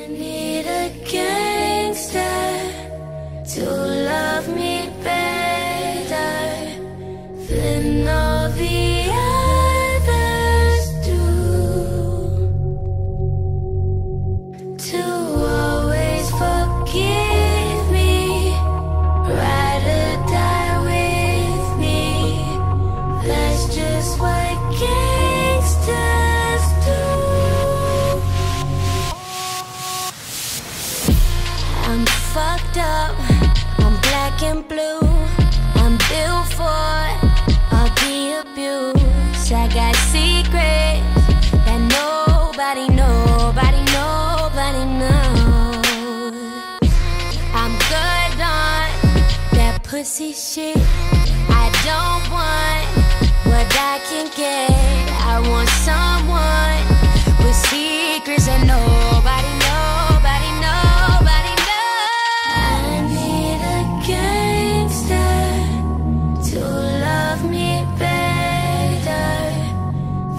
need a gangster to love me better than all the others do, to always forgive me, ride or die with me. That's just what gangsters do. I'm fucked up, I'm black and blue, I'm built for all the abuse. I got secrets that nobody knows. I'm good on that pussy shit. I don't want what I can get. I want someone with secrets that nobody knows. I need a gangster to love me better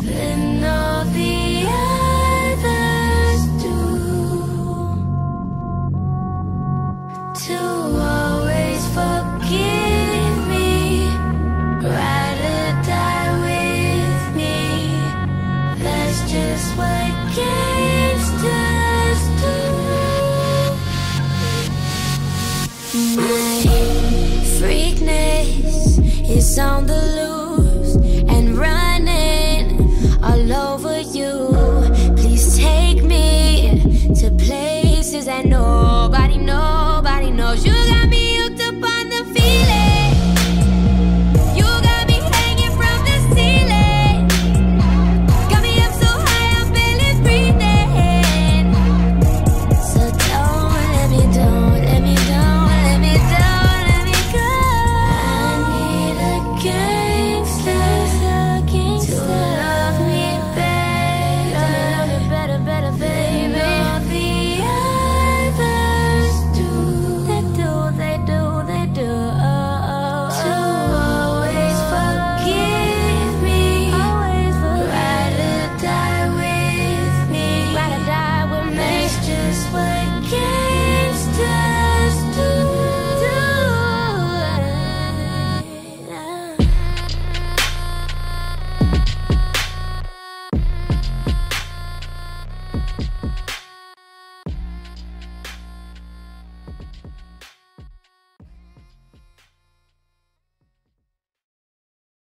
than all the others do, to always forgive me, ride or die with me. That's just what gangsters do. My freakness is on the